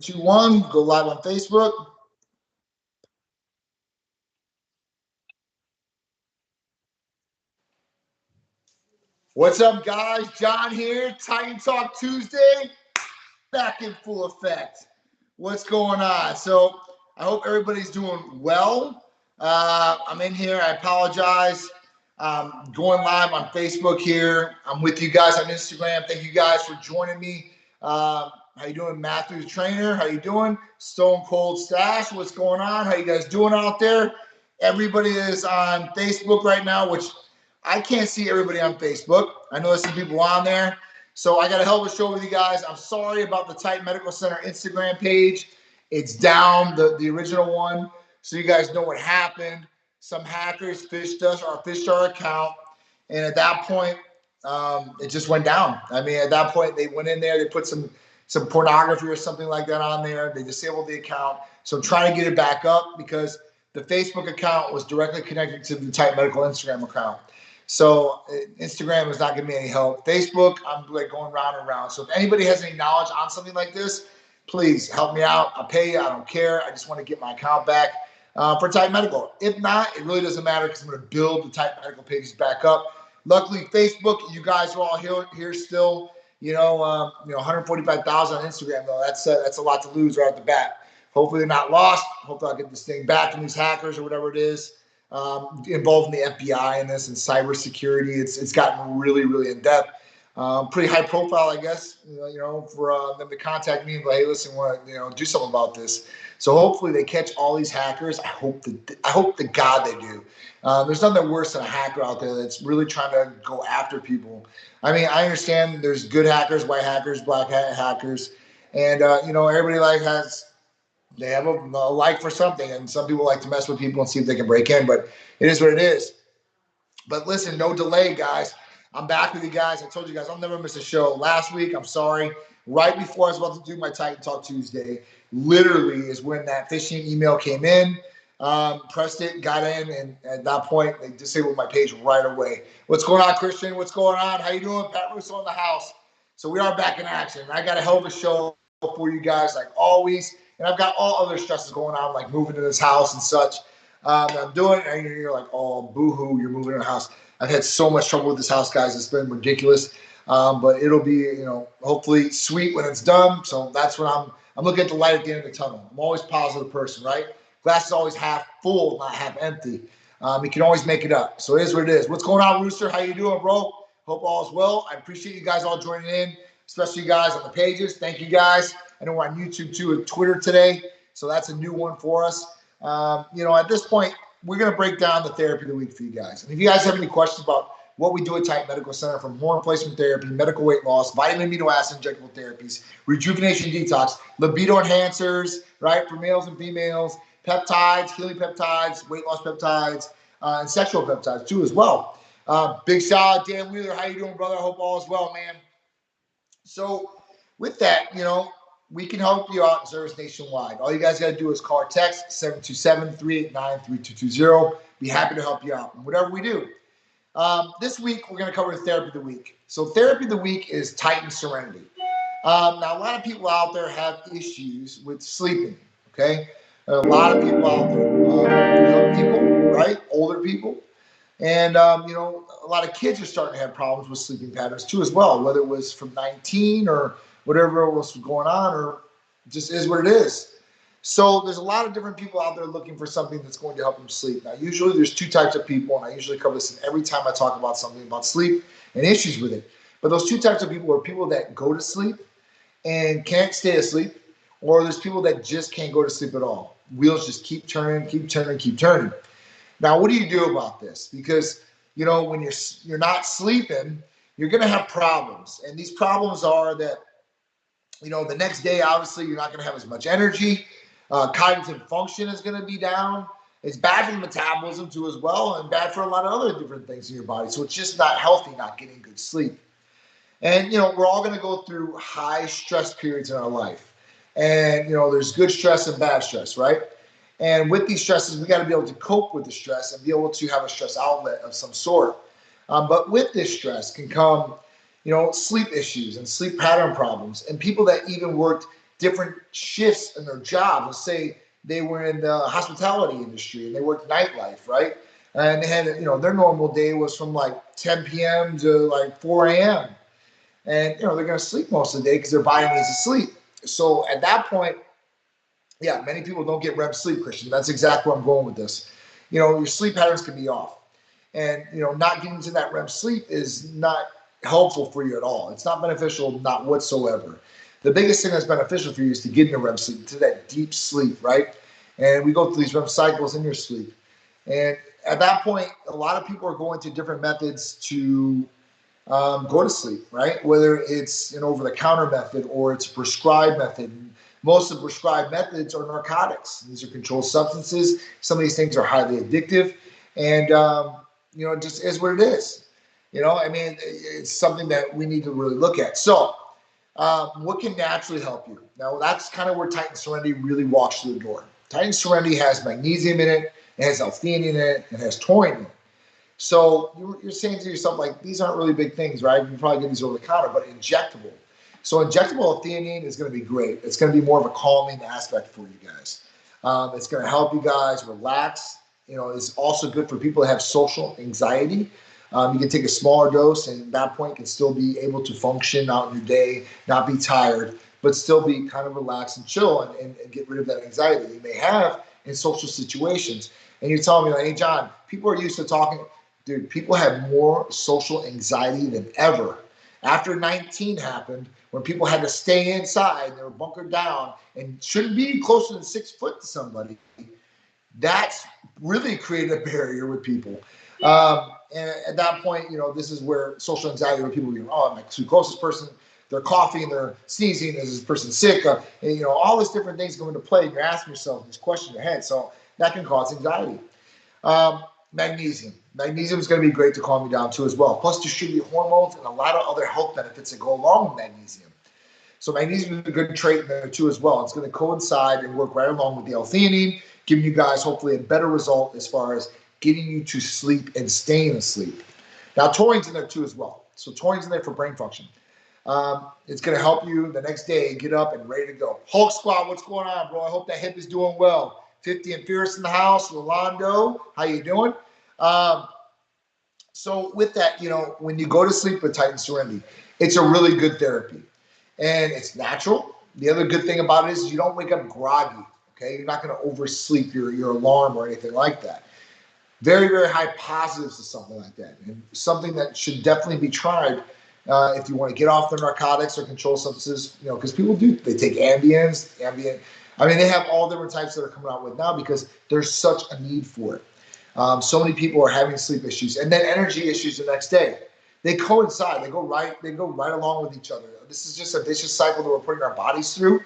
2-1, go live on Facebook. What's up, guys? John here, Titan Talk Tuesday, back in full effect. What's going on? So I hope everybody's doing well. I'm in here. I apologize. Going live on Facebook here. I'm with you guys on Instagram. Thank you guys for joining me. How you doing, Matthew the Trainer? How you doing? Stone Cold Stash, what's going on? How you guys doing out there? Everybody is on Facebook right now, which I can't see everybody on Facebook. I know there's some people on there. So I got a hell of a show with you guys. I'm sorry about the Titan Medical Center Instagram page. It's down, the original one. So you guys know what happened. Some hackers fished our account. And at that point, it just went down. I mean, at that point, they went in there, they put some pornography or something like that on there. They disabled the account. So I'm trying to get it back up because the Facebook account was directly connected to the Titan Medical Instagram account. So Instagram is not giving me any help. Facebook, I'm like going round and round. So if anybody has any knowledge on something like this, please help me out. I'll pay you. I don't care. I just want to get my account back for Titan Medical. If not, it really doesn't matter because I'm going to build the Titan Medical pages back up. Luckily, Facebook, you guys are all here still. 145,000 on Instagram though. That's a lot to lose right off the bat. Hopefully they're not lost. Hopefully I'll get this thing back from these hackers or whatever it is. Involved in the FBI in this and cybersecurity. It's gotten really, really in depth. Pretty high profile, I guess. For them to contact me and be like, hey, listen, want to do something about this. So hopefully they catch all these hackers. I hope to God they do. There's nothing worse than a hacker out there that's really trying to go after people. I mean, I understand there's good hackers, white hackers, black hat hackers, and everybody they have a like for something, and some people like to mess with people and see if they can break in, but it is what it is. But listen, no delay, guys. I'm back with you guys. I told you guys I'll never miss a show. Last week, I'm sorry, right before I was about to do my Titan Talk Tuesday, literally is when that phishing email came in. Pressed it, got in, and at that point, they disabled my page right away. What's going on, Christian? What's going on? How you doing? Pat Russo in the house. So we are back in action. I got a hell of a show for you guys, like always. And I've got all other stresses going on, like moving to this house and such. I'm doing it, and you're like, oh, boo-hoo, you're moving to a house. I've had so much trouble with this house, guys. It's been ridiculous. But it'll be, hopefully sweet when it's done. So that's when I'm looking at the light at the end of the tunnel. I'm always a positive person, right? Glass is always half full, not half empty. You can always make it up. So it is what it is. What's going on, Rooster? How you doing, bro? Hope all is well. I appreciate you guys all joining in, especially you guys on the pages. Thank you, guys. I know we're on YouTube, too, and Twitter today. So that's a new one for us. At this point, we're going to break down the therapy of the week for you guys. And if you guys have any questions about what we do at Titan Medical Center, from hormone replacement therapy, medical weight loss, vitamin amino acid injectable therapies, rejuvenation detox, libido enhancers, right, for males and females, peptides, healing peptides, weight loss peptides, and sexual peptides too as well. Big shout out, Dan Wheeler. How you doing, brother? I hope all is well, man. So with that, we can help you out in service nationwide. All you guys got to do is call or text 727-389-3220. Be happy to help you out in whatever we do. This week, we're going to cover therapy of the week. So therapy of the week is Titan Serenity. Now, a lot of people out there have issues with sleeping, okay? A lot of people out there, young people, right? Older people. And, a lot of kids are starting to have problems with sleeping patterns too as well, whether it was from 19 or whatever else was going on, or just is what it is. So there's a lot of different people out there looking for something that's going to help them sleep. Now, usually there's two types of people, and I usually cover this every time I talk about something about sleep and issues with it. But those two types of people are people that go to sleep and can't stay asleep, or there's people that just can't go to sleep at all. Wheels just keep turning, keep turning, keep turning. Now, what do you do about this? Because, when you're not sleeping, you're going to have problems. And these problems are that, the next day, obviously, you're not going to have as much energy. Cognitive function is going to be down. It's bad for the metabolism too as well, and bad for a lot of other different things in your body. So it's just not healthy not getting good sleep. And, we're all going to go through high stress periods in our life. And, there's good stress and bad stress, right? And with these stresses, we got to be able to cope with the stress and be able to have a stress outlet of some sort. But with this stress can come, sleep issues and sleep pattern problems, and people that even worked different shifts in their job. Let's say they were in the hospitality industry and they worked nightlife, right? And they had, you know, their normal day was from like 10 p.m. to like 4 a.m. And, you know, they're going to sleep most of the day because their body needs to sleep. So at that point, yeah, many people don't get REM sleep, Christian. That's exactly where I'm going with this. You know, your sleep patterns can be off. And, you know, not getting to that REM sleep is not helpful for you at all. It's not beneficial, not whatsoever. The biggest thing that's beneficial for you is to get into REM sleep, to that deep sleep, right? And we go through these REM cycles in your sleep. And at that point, a lot of people are going to different methods to go to sleep, right? Whether it's an over-the-counter method or it's a prescribed method. Most of the prescribed methods are narcotics. These are controlled substances. Some of these things are highly addictive. And, you know, it just is what it is. You know, I mean, it's something that we need to really look at. So what can naturally help you? Now, that's kind of where Titan Serenity really walks through the door. Titan Serenity has magnesium in it. It has L-theanine in it. It has taurine in it. So you're saying to yourself, like, these aren't really big things, right? You can probably get these over the counter, but injectable. So injectable L-theanine is going to be great. It's going to be more of a calming aspect for you guys. It's going to help you guys relax. You know, it's also good for people that have social anxiety. You can take a smaller dose, and at that point, you can still be able to function out in your day, not be tired, but still be kind of relaxed and chill and get rid of that anxiety that you may have in social situations. And you're telling me, like, hey, John, people are used to talking. Dude, people have more social anxiety than ever. After 19 happened, when people had to stay inside, they were bunkered down and shouldn't be closer than 6 foot to somebody, that's really created a barrier with people. And at that point, you know, this is where social anxiety, where people go, oh, I'm like, the closest person, they're coughing, they're sneezing, is this person sick? And, you know, all these different things come into play, and you're asking yourself these questions in your head. So that can cause anxiety. Magnesium. Magnesium is going to be great to calm you down too as well. Plus distribute hormones and a lot of other health benefits that go along with magnesium. So magnesium is a good trait in there too as well. It's going to coincide and work right along with the L-theanine, giving you guys hopefully a better result as far as getting you to sleep and staying asleep. Now taurine's in there too as well. So taurine's in there for brain function. It's going to help you the next day get up and ready to go. Hulk Squad, what's going on, bro? I hope that hip is doing well. 50 and Fierce in the house. Rolando, how you doing? So with that, you know, when you go to sleep with Titan Serenity, it's a really good therapy. And it's natural. The other good thing about it is you don't wake up groggy, okay? You're not going to oversleep your alarm or anything like that. Very, very high positives to something like that. And something that should definitely be tried if you want to get off the narcotics or controlled substances, you know, because people do, they take Ambien. I mean, they have all different types that are coming out with now because there's such a need for it. So many people are having sleep issues and then energy issues the next day. They coincide. They go right along with each other. This is just a vicious cycle that we're putting our bodies through.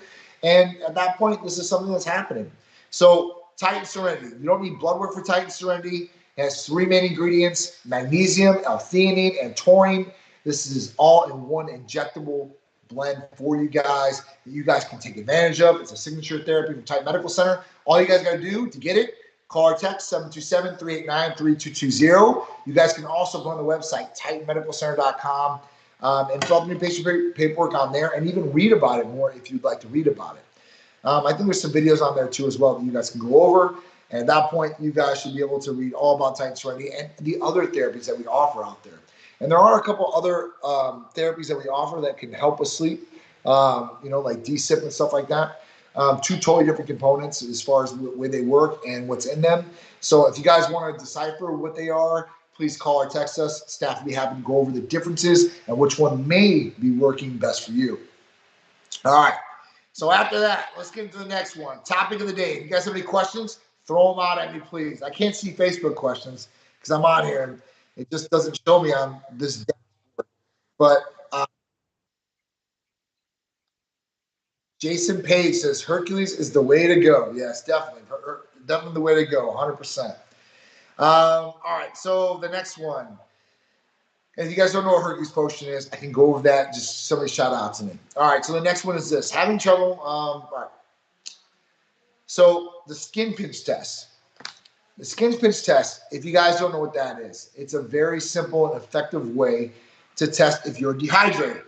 And at that point, this is something that's happening. So Titan Serenity. You don't need blood work for Titan Serenity. It has 3 main ingredients: magnesium, L-theanine, and taurine. This is all in one injectable blend for you guys that you guys can take advantage of. It's a signature therapy from Titan Medical Center. All you guys got to do to get it, call or text 727-389-3220. You guys can also go on the website, titanmedicalcenter.com, and fill out your patient paperwork on there and even read about it more if you'd like to read about it. I think there's some videos on there too as well that you guys can go over. And at that point, you guys should be able to read all about Titan Serenity and the other therapies that we offer out there. And there are a couple other therapies that we offer that can help with sleep, you know, like DSIP and stuff like that. 2 totally different components as far as the way they work and what's in them. So if you guys want to decipher what they are, please call or text us. Staff will be happy to go over the differences and which one may be working best for you. All right. So after that, let's get into the next one. Topic of the day. If you guys have any questions, throw them out at me, please. I can't see Facebook questions because I'm on here and it just doesn't show me on this day. But Jason Page says Hercules is the way to go. Yes, definitely. Definitely the way to go, 100%. All right, so the next one. And if you guys don't know what Hercules potion is, I can go over that. Just somebody shout out to me. All right, so the next one is this. Having trouble. All right. So the skin pinch test. The skin pinch test, if you guys don't know what that is, it's a very simple and effective way to test if you're dehydrated.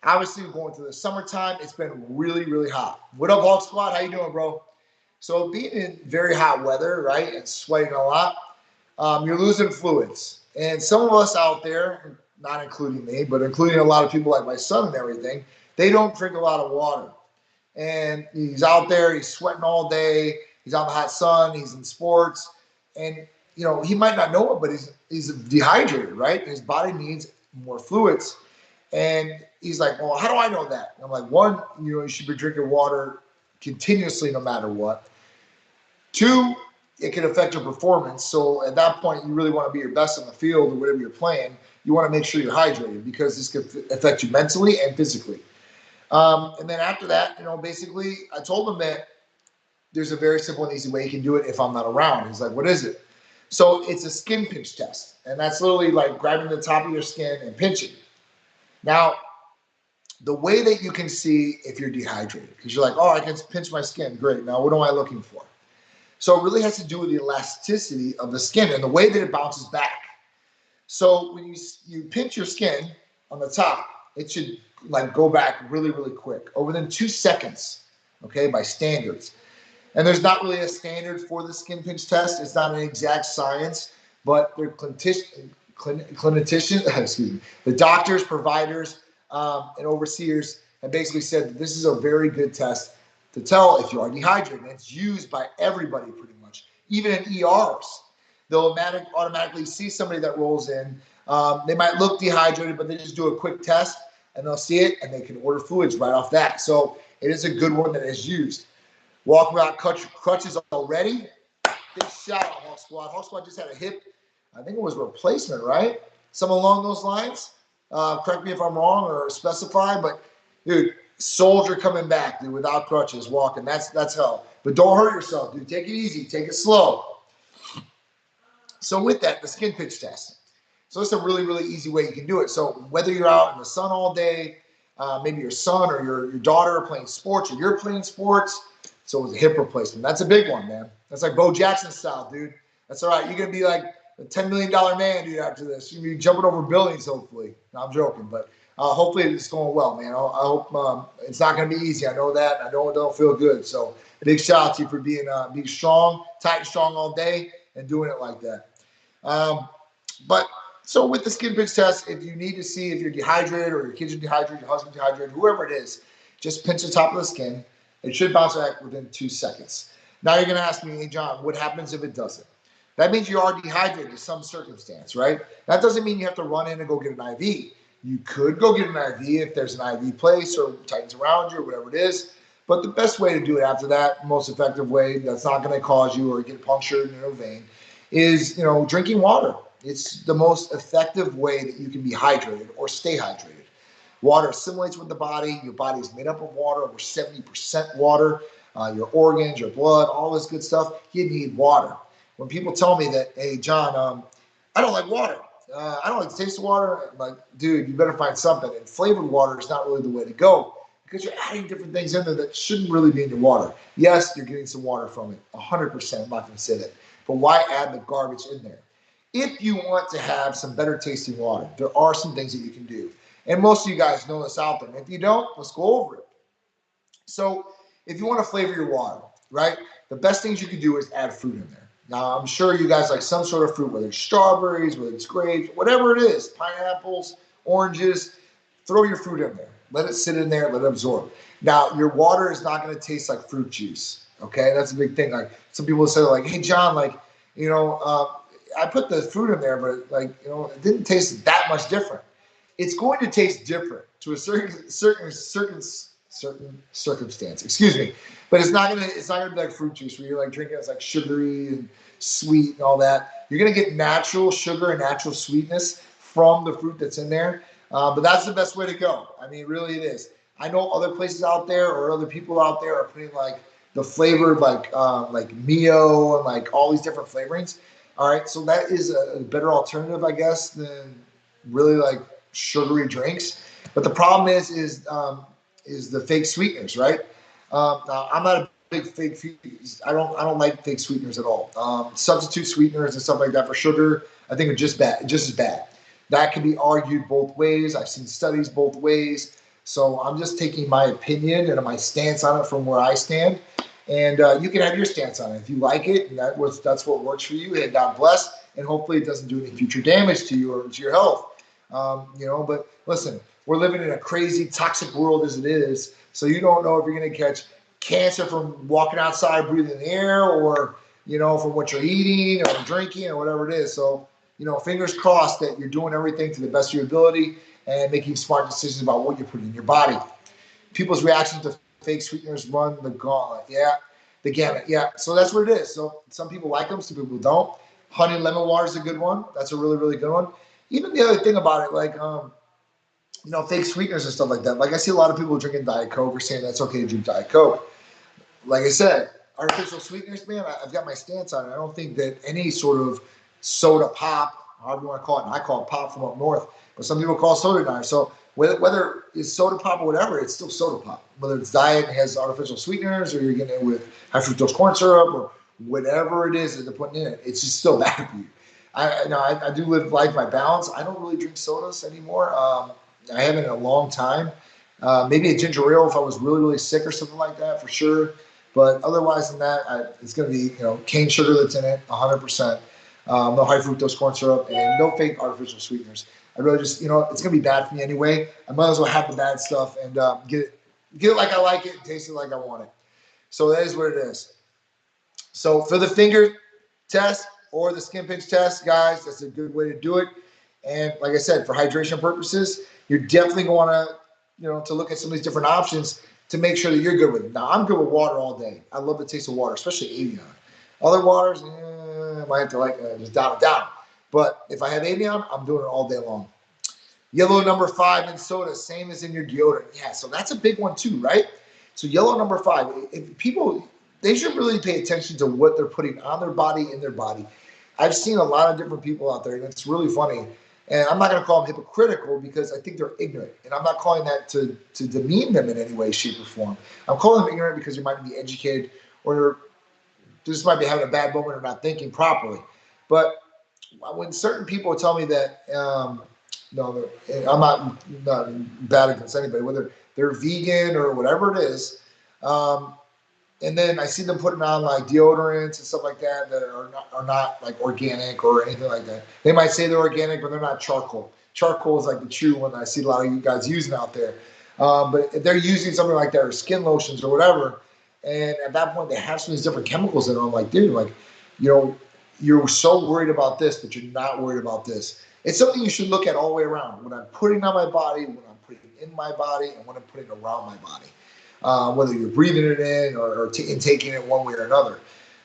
Obviously, we're going through the summertime. It's been really, really hot. What up, Hulk Squad? How you doing, bro? So being in very hot weather, right, and sweating a lot, you're losing fluids. And some of us out there, not including me, but including a lot of people like my son and everything, they don't drink a lot of water. And he's out there, he's sweating all day, he's out in the hot sun, he's in sports, and he might not know it, but he's dehydrated, right? His body needs more fluids. And he's like, well, how do I know that? And I'm like, one, you should be drinking water continuously no matter what. Two, it can affect your performance. So at that point, you really want to be your best in the field or whatever you're playing. You want to make sure you're hydrated because this could affect you mentally and physically. And then after that, basically I told him that there's a very simple and easy way you can do it if I'm not around. He's like, what is it? So it's a skin pinch test. And that's literally like grabbing the top of your skin and pinching. Now, the way that you can see if you're dehydrated, because you're like, oh, I can pinch my skin. Great. Now, what am I looking for? So it really has to do with the elasticity of the skin and the way that it bounces back. So when you pinch your skin on the top, it should like go back really, really quick, or within 2 seconds, okay, by standards. And there's not really a standard for the skin pinch test. It's not an exact science, but they're clinicians, excuse me, the doctors, providers, and overseers have basically said that this is a very good test to tell if you are dehydrated. And it's used by everybody pretty much, even in ERs. They'll automatically see somebody that rolls in. They might look dehydrated, but they just do a quick test and they'll see it and they can order fluids right off that. So it is a good one that is used. Walking without crutches already. Big shout out, Hawk Squad. Hawk Squad just had a hip, I think it was replacement, right? Something along those lines. Correct me if I'm wrong or specify, but dude, soldier coming back, dude, without crutches, walking. That's hell. But don't hurt yourself, dude. Take it easy. Take it slow. So with that, the skin pinch test. So it's a really, really easy way you can do it. So whether you're out in the sun all day, maybe your son or your daughter are playing sports or you're playing sports, so it was a hip replacement. That's a big one, man. That's like Bo Jackson style, dude. That's all right. You're going to be like a $10 million man, dude, after this. You're going to be jumping over buildings, hopefully. No, I'm joking, but hopefully it's going well, man. I hope it's not going to be easy. I know that. I know it don't feel good. So big shout out to you for being strong, tight and strong all day and doing it like that. But so with the skin pinch test, if you need to see if you're dehydrated or your kids are dehydrated, your husband's dehydrated, whoever it is, just pinch the top of the skin. It should bounce back within 2 seconds. Now you're going to ask me, hey, John, what happens if it doesn't? That means you are dehydrated in some circumstance, right? That doesn't mean you have to run in and go get an IV. You could go get an IV if there's an IV place or Titans around you or whatever it is. But the best way to do it after that, most effective way that's not going to cause you or get punctured in a vein is, drinking water. It's the most effective way that you can be hydrated or stay hydrated. Water assimilates with the body. Your body is made up of water, over 70% water. Your organs, your blood, all this good stuff, you need water. When people tell me that, hey, John, I don't like water. I don't like the taste of water. I'm like, dude, you better find something. And flavored water is not really the way to go because you're adding different things in there that shouldn't really be in your water. Yes, you're getting some water from it, 100%. I'm not going to say that. But why add the garbage in there? If you want to have some better tasting water, there are some things that you can do. And most of you guys know this out there. And if you don't, let's go over it. So if you want to flavor your water, right, the best things you can do is add fruit in there. Now, I'm sure you guys like some sort of fruit, whether it's strawberries, whether it's grapes, whatever it is, pineapples, oranges, throw your fruit in there. Let it sit in there, let it absorb. Now, your water is not going to taste like fruit juice, okay? That's a big thing. Like some people say like, hey, John, like, I put the fruit in there, but like, it didn't taste that much different. It's going to taste different to a certain circumstance. Excuse me, but it's not gonna be like fruit juice where you're like drinking it's like sugary and sweet and all that. You're gonna get natural sugar and natural sweetness from the fruit that's in there. But that's the best way to go. I mean, really, it is. I know other places out there or other people out there are putting like the flavored like Mio and like all these different flavorings. All right, so that is a better alternative, I guess, than really like sugary drinks. But the problem is the fake sweeteners, right? Now, I'm not a big I don't like fake sweeteners at all. Substitute sweeteners and stuff like that for sugar, I think are just as bad. That can be argued both ways. I've seen studies both ways. So I'm just taking my opinion and my stance on it from where I stand. And you can have your stance on it. If you like it and that's what works for you, and God bless. And hopefully it doesn't do any future damage to you or to your health. But listen, we're living in a crazy, toxic world as it is. So you don't know if you're going to catch cancer from walking outside, breathing the air, or, from what you're eating or drinking or whatever it is. So, fingers crossed that you're doing everything to the best of your ability and making smart decisions about what you're putting in your body. People's reactions to fake sweeteners run the gauntlet. Yeah, the gamut. Yeah, so that's what it is. So some people like them, some people don't. Honey lemon water is a good one. That's a really, really good one. Even the other thing about it, like, fake sweeteners and stuff like that. Like I see a lot of people drinking Diet Coke or saying that's okay to drink Diet Coke. Like I said, artificial sweeteners, man, I've got my stance on it. I don't think that any sort of soda pop, however you want to call it, and I call it pop from up north, but some people call it soda now. So whether it's soda pop or whatever, it's still soda pop. Whether it's diet and has artificial sweeteners or you're getting it with high fructose corn syrup or whatever it is that they're putting in it, it's just still bad for you. I do live life by balance. I don't really drink sodas anymore. I haven't in a long time. Maybe a ginger ale if I was really, really sick or something like that, for sure. But otherwise than that, it's going to be, cane sugar that's in it, 100%. No high fructose corn syrup and no fake artificial sweeteners. I really just, it's going to be bad for me anyway. I might as well have the bad stuff and get it like I like it, taste it like I want it. So that is what it is. So for the finger test or the skin pinch test, guys, that's a good way to do it. And like I said, for hydration purposes, you're definitely going to look at some of these different options to make sure that you're good with it. Now, I'm good with water all day. I love the taste of water, especially Avion. Other waters, I might have to just dial it down. But if I have Avion, I'm doing it all day long. Yellow number 5 in soda, same as in your deodorant. Yeah, so that's a big one too, right? So yellow number 5, if people, they should really pay attention to what they're putting on their body, in their body. I've seen a lot of different people out there, and it's really funny. And I'm not going to call them hypocritical because I think they're ignorant. And I'm not calling that to demean them in any way, shape, or form. I'm calling them ignorant because they might be educated or just might be having a bad moment or not thinking properly. But when certain people tell me that, no, I'm not bad against anybody, whether they're vegan or whatever it is, and then I see them putting on like deodorants and stuff like that that are not like organic or anything like that. They might say they're organic, but they're not charcoal. Charcoal is like the true one that I see a lot of you guys using out there. But if they're using something like that or skin lotions or whatever, and at that point they have some of these different chemicals in them, I'm like, dude, like, you're so worried about this, but you're not worried about this. It's something you should look at all the way around. When I'm putting on my body, when I'm putting in my body, and when I'm putting around my body. Whether you're breathing it in or taking it one way or another.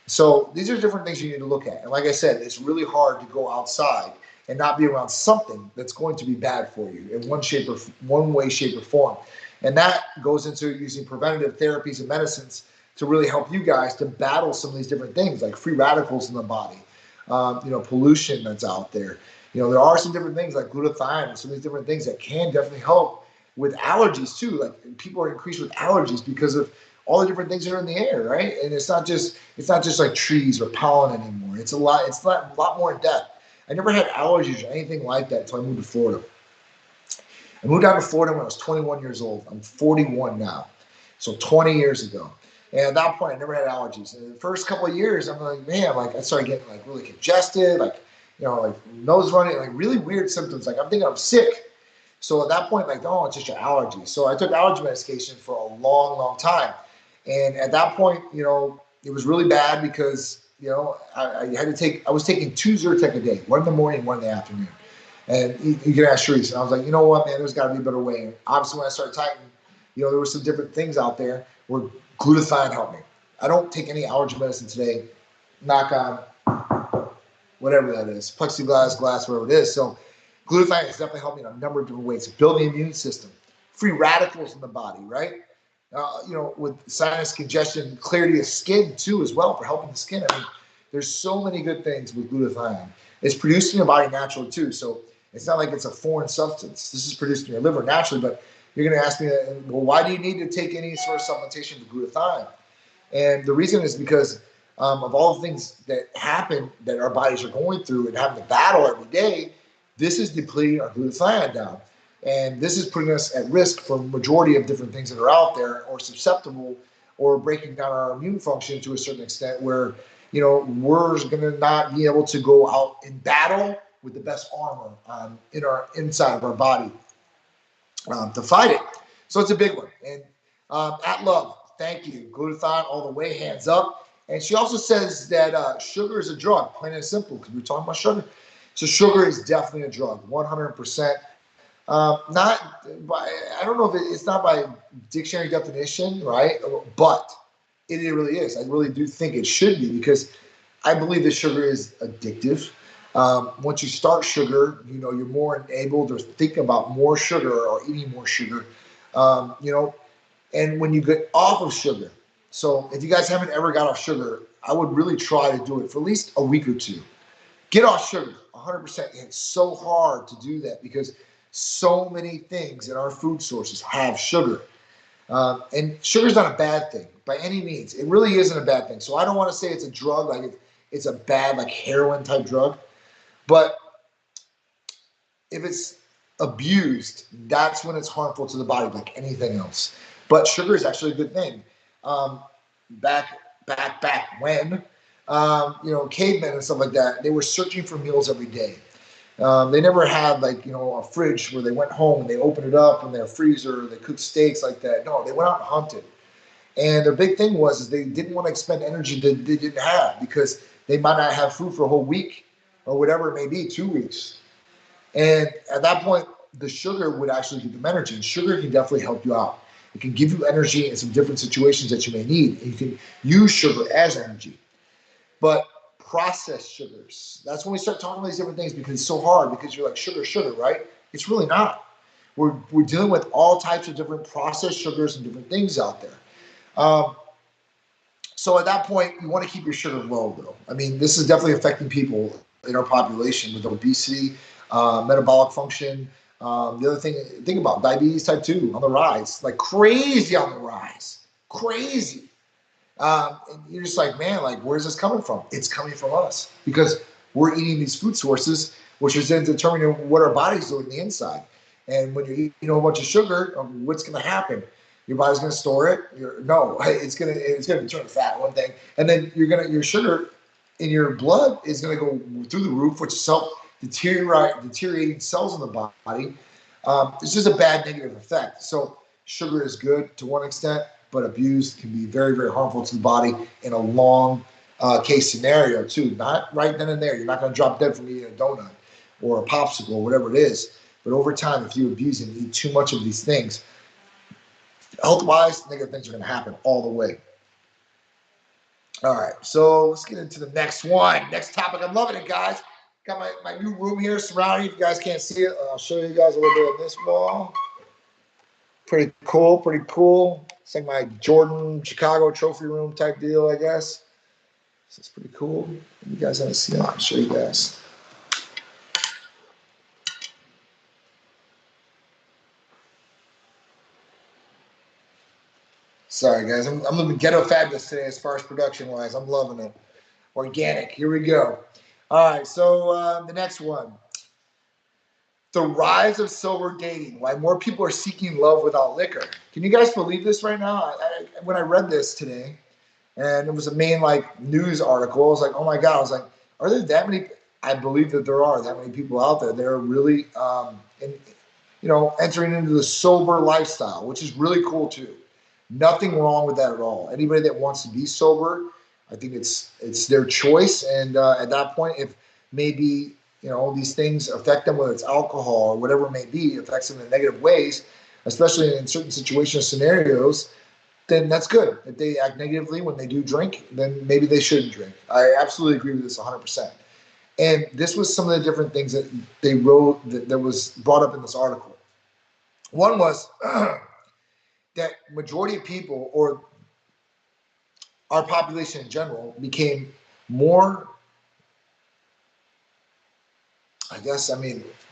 So these are different things you need to look at. And like I said, it's really hard to go outside and not be around something that's going to be bad for you in one way, shape, or form. And that goes into using preventative therapies and medicines to really help you guys to battle some of these different things like free radicals in the body, pollution that's out there. There are some different things like glutathione and some of these different things that can definitely help with allergies too. Like people are increased with allergies because of all the different things that are in the air, right? And it's not just like trees or pollen anymore. It's a lot more in depth. I never had allergies or anything like that until I moved to Florida. I moved down to Florida when I was 21 years old. I'm 41 now. So 20 years ago. And at that point, I never had allergies. And the first couple of years, I'm like, man, like I started getting like really congested, like nose running, like really weird symptoms. Like I'm thinking I'm sick. So at that point, like, oh, it's just your allergy. So I took allergy medication for a long, long time. And at that point, it was really bad because, I was taking 2 Zyrtec a day, 1 in the morning, 1 in the afternoon. And you can ask Sharice. And I was like, you know what, man, there's got to be a better way. And obviously, when I started Titan, there were some different things out there where glutathione helped me. I don't take any allergy medicine today, knock on whatever that is, plexiglass, glass, whatever it is. So glutathione has definitely helped me in a number of different ways. Build the immune system, free radicals in the body, right? With sinus congestion, clarity of skin too, as well, for helping the skin. I mean, there's so many good things with glutathione. It's produced in your body naturally too, so it's not like it's a foreign substance. This is produced in your liver naturally, but you're going to ask me, well, why do you need to take any sort of supplementation with glutathione? And the reason is because of all the things that happen that our bodies are going through and having to battle every day. This is depleting our glutathione down. And this is putting us at risk for a majority of different things that are out there or susceptible or breaking down our immune function to a certain extent where, we're going to not be able to go out in battle with the best armor in our inside of our body to fight it. So it's a big one. And at Love, thank you. Glutathione all the way, hands up. And she also says that sugar is a drug, plain and simple, because we're talking about sugar. So sugar is definitely a drug, 100%. Not by, I don't know if it's not by dictionary definition, right? But it really is. I really do think it should be, because I believe that sugar is addictive. Once you start sugar, you're more enabled to think about more sugar or eating more sugar, and when you get off of sugar. So if you guys haven't ever got off sugar, I would really try to do it for at least a week or two. Get off sugar, 100%. It's so hard to do that because so many things in our food sources have sugar. And sugar is not a bad thing by any means. It really isn't a bad thing. So I don't want to say it's a drug, like it's a bad, like heroin type drug. But if it's abused, that's when it's harmful to the body, like anything else. But sugar is actually a good thing. Back when, cavemen and stuff like that, they were searching for meals every day. They never had a fridge where they went home and they opened it up in their freezer, they cooked steaks like that. No, they went out and hunted. And their big thing was they didn't want to expend energy that they didn't have, because they might not have food for a whole week or whatever it may be, 2 weeks. And at that point, the sugar would actually give them energy. And sugar can definitely help you out. It can give you energy in some different situations that you may need. And you can use sugar as energy. But processed sugars, that's when we start talking about these different things, because it's so hard, because you're like, sugar, right? It's really not. We're dealing with all types of different processed sugars and different things out there. So at that point, you want to keep your sugar low, though. I mean, this is definitely affecting people in our population with obesity, metabolic function. The other thing, think about diabetes type 2 on the rise, like crazy on the rise, crazy. And you're just like, man, like, where's this coming from? It's coming from us, because we're eating these food sources, which is then determining what our body's doing on the inside. And when you're eating a bunch of sugar, what's going to happen? Your body's going to store it. It's going to turn to fat, one thing, and then your sugar in your blood is going to go through the roof, which is deteriorating cells in the body. It's just a bad negative effect. So sugar is good to one extent, but abused can be very, very harmful to the body in a long case scenario too. Not right then and there. You're not going to drop dead from eating a donut or a popsicle or whatever it is. But over time, if you abuse and eat too much of these things, health-wise, negative things are going to happen all the way. All right, so let's get into the next one. Next topic. I'm loving it, guys. Got my new room here surrounding. If you guys can't see it, I'll show you guys a little bit of this wall. Pretty cool. It's like my Jordan Chicago trophy room type deal, I guess. So it's pretty cool. You guys haven't seen it, I'll show you guys. Sorry, guys. I'm looking ghetto fabulous today as far as production-wise. I'm loving it. Organic. Here we go. All right, so the next one. The rise of sober dating. Why more people are seeking love without liquor. Can you guys believe this right now? When I read this today, and it was a main news article, I was like, oh my God. I was like, are there that many? I believe that there are that many people out there that are really, entering into the sober lifestyle, which is really cool too. Nothing wrong with that at all. Anybody that wants to be sober, I think it's their choice. And at that point, if maybe these things affect them, whether it's alcohol or whatever it may be, affects them in negative ways, especially in certain situations, scenarios, then that's good. If they act negatively when they do drink, then maybe they shouldn't drink. I absolutely agree with this 100%. And this was some of the different things that they wrote that was brought up in this article. One was that majority of people, or our population in general, became more,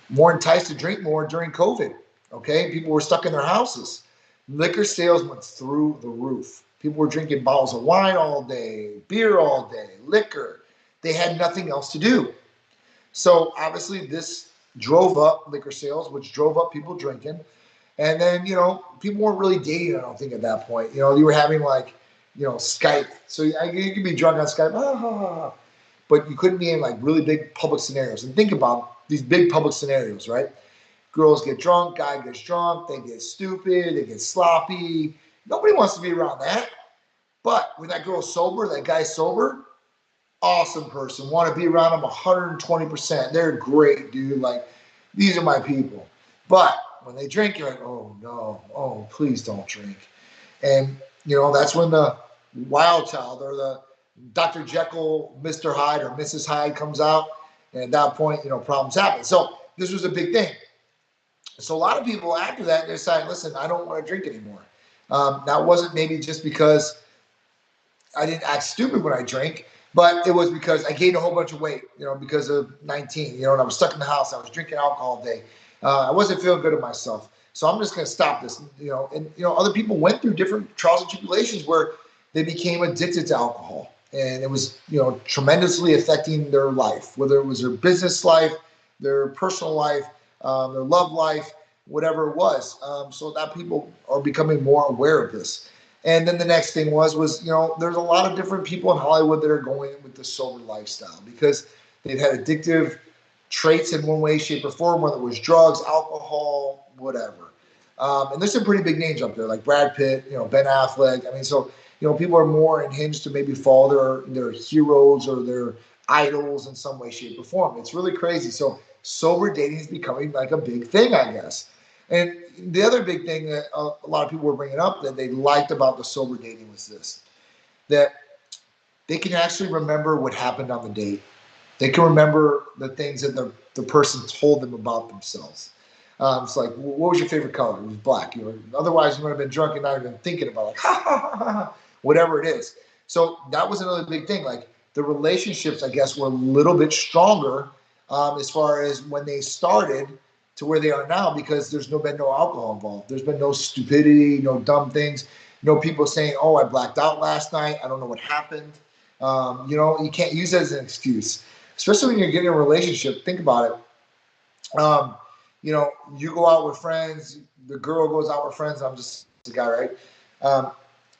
more enticed to drink more during COVID. Okay, people were stuck in their houses. Liquor sales went through the roof. People were drinking bottles of wine all day, beer all day, liquor. They had nothing else to do. So obviously this drove up liquor sales, which drove up people drinking. And then, you know, people weren't really dating, I don't think, at that point. You know, you were having like, you know, Skype. So you could be drunk on Skype, but you couldn't be in like really big public scenarios. And think about these big public scenarios, right? Girls get drunk, guy gets drunk, they get stupid, they get sloppy. Nobody wants to be around that. But when that girl's sober, that guy's sober, awesome person. Want to be around them 120%. They're great, dude. Like, these are my people. But when they drink, you're like, oh no, oh, please don't drink. And, you know, that's when the wild child or the Dr. Jekyll, Mr. Hyde or Mrs. Hyde comes out. And at that point, you know, problems happen. So this was a big thing. So a lot of people after that, they decided, listen, I don't want to drink anymore. That wasn't maybe just because I didn't act stupid when I drank, but it was because I gained a whole bunch of weight, you know, because of 19, you know, and I was stuck in the house. I was drinking alcohol all day. I wasn't feeling good of myself. So I'm just going to stop this, you know, and, you know, other people went through different trials and tribulations where they became addicted to alcohol, and it was, you know, tremendously affecting their life, whether it was their business life, their personal life, their love life, whatever it was. So that people are becoming more aware of this. And then the next thing was, you know, there's a lot of different people in Hollywood that are going with the sober lifestyle because they've had addictive traits in one way, shape, or form, whether it was drugs, alcohol, whatever. And there's some pretty big names up there, like Brad Pitt, you know, Ben Affleck. I mean, so, you know, people are more unhinged to maybe follow their heroes or their idols in some way, shape, or form. It's really crazy. So sober dating is becoming like a big thing, I guess. And the other big thing that a lot of people were bringing up that they liked about the sober dating was this, that they can actually remember what happened on the date. They can remember the things that the person told them about themselves. It's like, what was your favorite color? It was black. Otherwise, you would have been drunk and not even thinking about like, ha, ha, ha, ha, whatever it is. So that was another big thing. Like the relationships, I guess, were a little bit stronger as far as when they started to where they are now, because there's been no alcohol involved. There's been no stupidity, no dumb things, no people saying, oh, I blacked out last night. I don't know what happened. You know, you can't use that as an excuse, especially when you're getting in a relationship. Think about it. You know, you go out with friends, the girl goes out with friends. I'm just a guy, right? And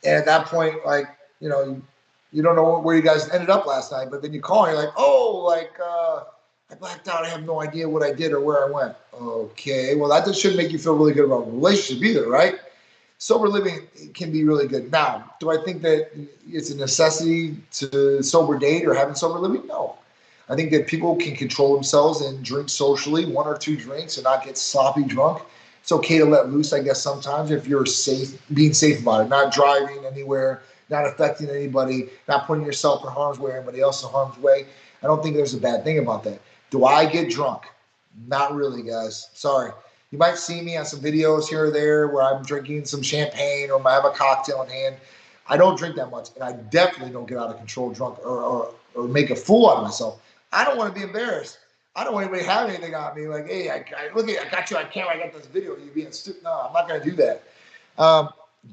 at that point, like, you know, you don't know where you guys ended up last night, but then you call and you're like, oh, like, I blacked out. I have no idea what I did or where I went. Okay, well, that shouldn't make you feel really good about a relationship either, right? Sober living can be really good. Now, do I think that it's a necessity to sober date or having sober living? No. I think that people can control themselves and drink socially, 1 or 2 drinks, and not get sloppy drunk. It's okay to let loose, I guess, sometimes if you're safe, being safe about it, not driving anywhere, not affecting anybody, not putting yourself in harm's way or anybody else in harm's way. I don't think there's a bad thing about that. Do I get drunk? Not really, guys. Sorry. You might see me on some videos here or there where I'm drinking some champagne or I have a cocktail in hand. I don't drink that much, and I definitely don't get out of control drunk or make a fool out of myself. I don't want to be embarrassed. I don't want anybody to have anything on me like, hey, look at, I got you on camera. I got this video of you being stupid. No, I'm not going to do that.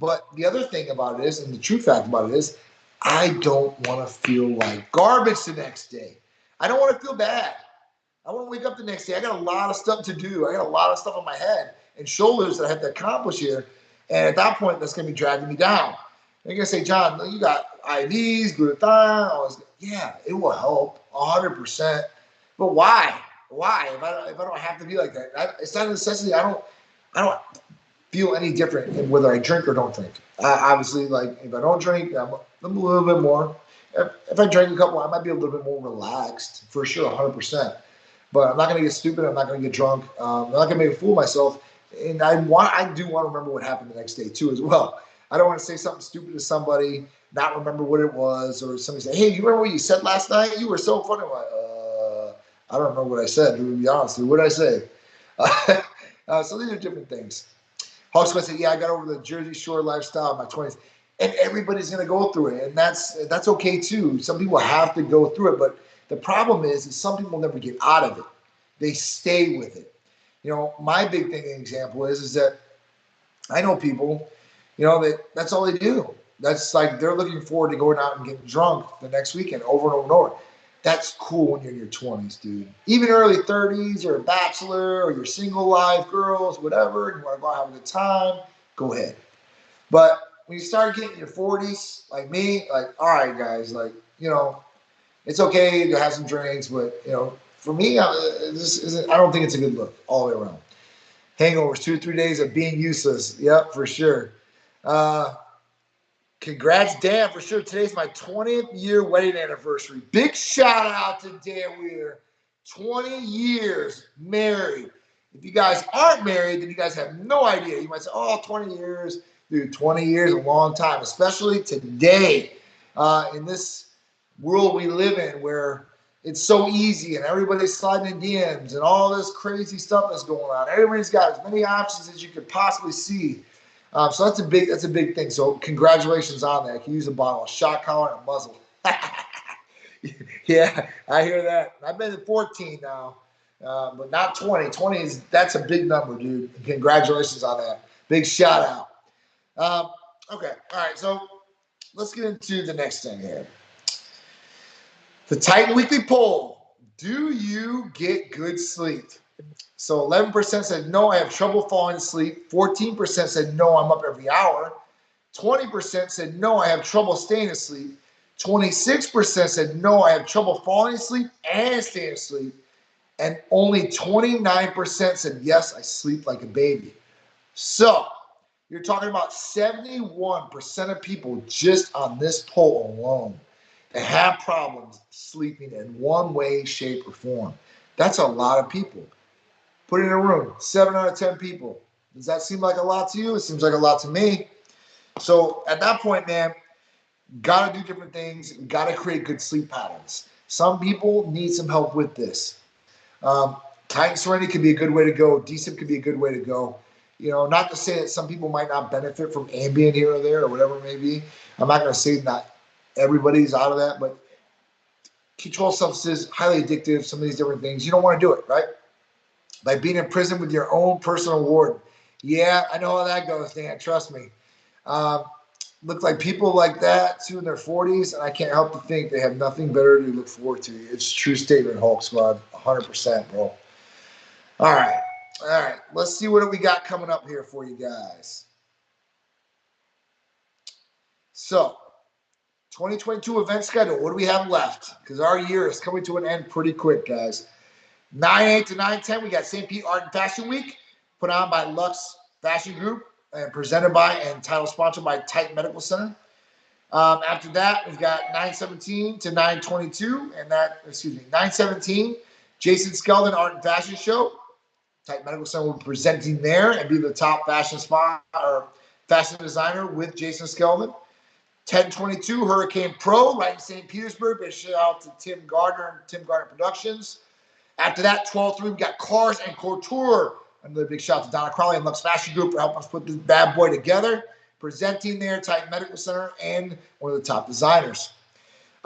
But the other thing about it is, and the true fact about it is, I don't want to feel like garbage the next day. I don't want to feel bad. I want to wake up the next day. I got a lot of stuff to do. I got a lot of stuff on my head and shoulders that I have to accomplish here. And at that point, that's going to be dragging me down. They're going to say, John, you got IVs, glutathione, all this. Yeah, it will help 100%. But why? Why? If I don't have to be like that, it's not a necessity. I don't feel any different in whether I drink or don't drink. Obviously, like if I don't drink, I'm a little bit more. If I drink a couple, I might be a little bit more relaxed for sure, 100%. But I'm not going to get stupid. I'm not going to get drunk. I'm not going to make a fool of myself. And I do want to remember what happened the next day too, as well. I don't want to say something stupid to somebody, not remember what it was, or somebody say, "Hey, you remember what you said last night? You were so funny." I'm like, I don't remember what I said. To be honest, what did I say? So these are different things. Hawks going to say, "Yeah, I got over the Jersey Shore lifestyle in my 20s," and everybody's going to go through it, and that's okay too. Some people have to go through it, but the problem is some people never get out of it. They stay with it. You know, my big thing example is that I know people, you know, that's all they do. That's like they're looking forward to going out and getting drunk the next weekend over and over and over. That's cool when you're in your 20s, dude. Even early 30s, or a bachelor, or you're single life, girls, whatever, and you want to go out have a good time, go ahead. But when you start getting in your 40s, like me, like, all right, guys, like, you know, it's okay to have some drinks, but, you know, for me, I don't think it's a good look all the way around. Hangovers, 2 to 3 days of being useless. Yep, for sure. Congrats, Dan, for sure. Today's my 20th year wedding anniversary. Big shout out to Dan Wheeler. 20 years married. If you guys aren't married, then you guys have no idea. You might say, oh, 20 years. Dude, 20 years is a long time, especially today in this world we live in where it's so easy and everybody's sliding in DMs and all this crazy stuff that's going on. Everybody's got as many options as you could possibly see. So that's a big thing. So congratulations on that. You can use a bottle, a shot collar, and a muzzle. Yeah, I hear that. I've been at 14 now, but not 20. 20 that's a big number, dude. Congratulations on that. Big shout out. Okay, all right. So let's get into the next thing here. The Titan Weekly Poll. Do you get good sleep? So 11% said no, I have trouble falling asleep. 14% said no, I'm up every hour. 20% said no, I have trouble staying asleep. 26% said no, I have trouble falling asleep and staying asleep. And only 29% said yes, I sleep like a baby. So you're talking about 71% of people just on this poll alone that have problems sleeping in one way, shape, or form. That's a lot of people. Put it in a room, 7 out of 10 people. Does that seem like a lot to you? It seems like a lot to me. So at that point, man, got to do different things. Got to create good sleep patterns. Some people need some help with this. Titan Serenity could be a good way to go. DSIP could be a good way to go. You know, not to say that some people might not benefit from Ambien here or there or whatever it may be. I'm not going to say not everybody's out of that, but controlled substances, highly addictive, some of these different things. You don't want to do it, right? Like being in prison with your own personal warden. Yeah, I know how that goes, Dan. Trust me. Look like people like that, too, in their 40s, and I can't help to think they have nothing better to look forward to. It's a true statement, Hulk Squad. 100%, bro. All right. Let's see what we got coming up here for you guys. So, 2022 event schedule. What do we have left? Because our year is coming to an end pretty quick, guys. 9/8 to 9/10, we got St.Pete Art and Fashion Week, put on by Lux Fashion Group and presented by and title sponsored by Titan Medical Center. After that, we've got 9/17 to 9/22, and 9/17, Jason Skeldon Art and Fashion Show. Titan Medical Center will be presenting there and be the top fashion spot or fashion designer with Jason Skeldon. 10/22, Hurricane Pro, right in St. Petersburg. Big shout out to Tim Gardner and Tim Gardner Productions. After that, 12/3, we got Cars and Couture. Another big shout out to Donna Crowley and Lux Fashion Group for helping us put this bad boy together. Presenting there, Titan Medical Center, and one of the top designers.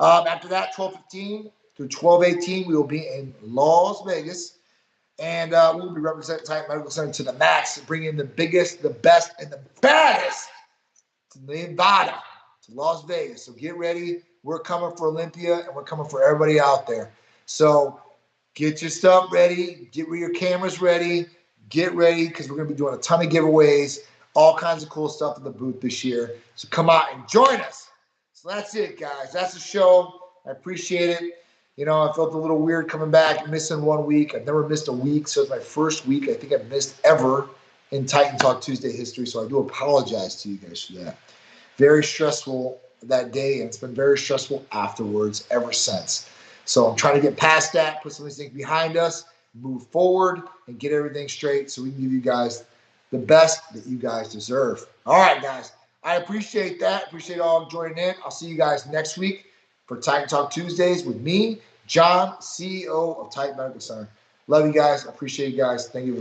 After that, 12/15 through 12/18, we will be in Las Vegas. And we'll be representing Titan Medical Center to the max, bringing the biggest, the best, and the baddest to Nevada, to Las Vegas. So get ready. We're coming for Olympia, and we're coming for everybody out there. So get your stuff ready. Get your cameras ready. Get ready because we're going to be doing a ton of giveaways, all kinds of cool stuff in the booth this year. So come out and join us. So that's it, guys. That's the show. I appreciate it. You know, I felt a little weird coming back, missing 1 week. I've never missed a week, so it's my first week I think I've missed ever in Titan Talk Tuesday history, so I do apologize to you guys for that. Very stressful that day, and it's been very stressful afterwards ever since. So I'm trying to get past that, put some of these things behind us, move forward, and get everything straight so we can give you guys the best that you guys deserve. All right, guys. I appreciate that. Appreciate all joining in. I'll see you guys next week for Titan Talk Tuesdays with me, John, CEO of Titan Medical Center. Love you guys. I appreciate you guys. Thank you for